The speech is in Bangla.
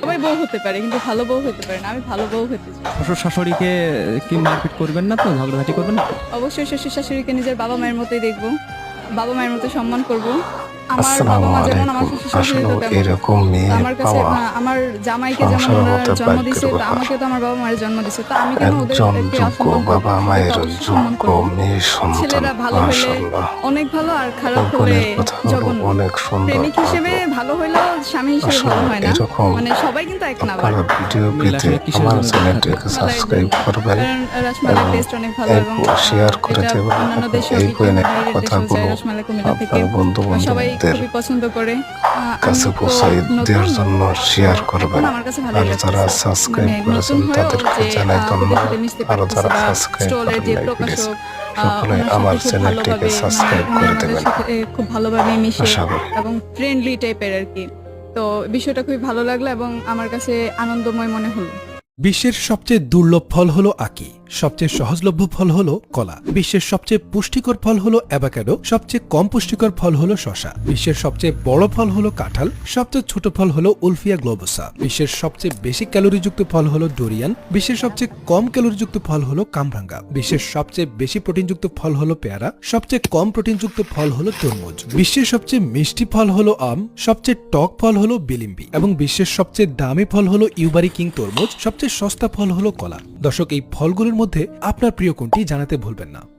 সবাই বউ হতে পারে কিন্তু ভালো বউ হতে পারে না, আমি ভালো বউ হতে চাই। শ্বশুর শাশুড়িকে কি মারপিট করবেন না তো, ঝগড়াঝাটি করবেন না? অবশ্যই শ্বশুর শাশুড়িকে নিজের বাবা মায়ের মতোই দেখবো, বাবা মায়ের মতো সম্মান করব। আমার বাবা আসসালামু মা যেমন আমার আলাইকুম। শ্বশুর শাশুড়ি তো আসলে তেমন। এরকম মেয়ে আমার কাছে পাওয়া আমার জামাইকে যেমন সংসারের ওনারা মধ্যে জন্ম ভাগ্যের দিছে, তো ব্যাপার। আমাকে তো আমার বাবা মায়ের জন্ম দিছে, তো আমি কেন একজন ওদেরকে যোগ্য অসম্মান করব? বাবা মায়ের অবশ্যই সম্মান যোগ্য করব। মেয়ে সন্তান, ছেলেরা ভালো হলে মাশাআল্লাহ। অনেক ভালো, আর খারাপ হলে বোনের কথা হলো জঘন্য। অনেক সুন্দর। প্রেমিক হিসেবে ভালো হইলেও স্বামী হিসেবে ভালো হয় না, এরকম মানে সবাই কিন্তু এক না। আবার আপনারা ভিডিও পেতে আসলে কিসের আমার জন্য চ্যানেলটিকে সাবস্ক্রাইব করবেন কারণ রসমালাই এবং টেস্ট অনেক ভালো এবং শেয়ার করে এটা দেবেন। অন্যান্য দেশেও এই বিভিন্ন বইনের বাইরের দেশেও যায় কথাগুলো রসমালাই কুমিল্লা থেকে, আপনার বন্ধু সবাই বান্ধবদের খুবই পছন্দ করে। কাছে আমি তো পৌঁছায় দেওয়ার নতুন, জন্য শেয়ার করবেন। এখন আমার কাছে ভালোই আর যারা লাগতেছে। সাবস্ক্রাইব মানে করেছেন নতুন হয়েও তাদেরকে যে জানাই ওদের ধন্যবাদ। সাথে মিশতে আরো পারতেছি, যারা বা সাবস্ক্রাইব স্টলের করেন যে নাই প্লিজ প্রকাশক সকলে ওনার আমার সাথে খুব চ্যানেলটিকে ভালোভাবে সাবস্ক্রাইব উনি করে আমাদের দেবেন। সাথে খুব ভালোভাবে মিশে আশা করি এবং ফ্রেন্ডলি টাইপের আর কি। তো বিষয়টা খুবই ভালো লাগলো এবং আমার কাছে আনন্দময় মনে হলো। বিশ্বের সবচেয়ে দুর্লভ ফল হলো আকি, সবচেয়ে সহজলভ্য ফল হলো কলা, বিশ্বের সবচেয়ে পুষ্টিকর ফল হলো অ্যাভোকাডো, সবচেয়ে কম পুষ্টিকর ফল হলো শসা, বিশ্বের সবচেয়ে বড় ফল হলো কাঁঠাল, সবচেয়ে ছোট ফল হলো উলফিয়া গ্লোবোসা, বিশ্বের সবচেয়ে বেশি ক্যালোরিযুক্ত ফল হলো ডোরিয়ান, বিশ্বের সবচেয়ে কম ক্যালোরিযুক্ত ফল হলো কামরাঙ্গা, বিশ্বের সবচেয়ে বেশি প্রোটিনযুক্ত ফল হলো পেয়ারা, সবচেয়ে কম প্রোটিনযুক্ত ফল হলো তরমুজ, বিশ্বের সবচেয়ে মিষ্টি ফল হলো আম, সবচেয়ে টক ফল হলো বিলিম্বি এবং বিশ্বের সবচেয়ে দামি ফল হলো ইউবারি কিং তরমুজ, সবচেয়ে সস্তা ফল হলো কলা। দর্শক, এই ফলগুলোর মধ্যে আপনার প্রিয় কোনটি জানাতে ভুলবেন না।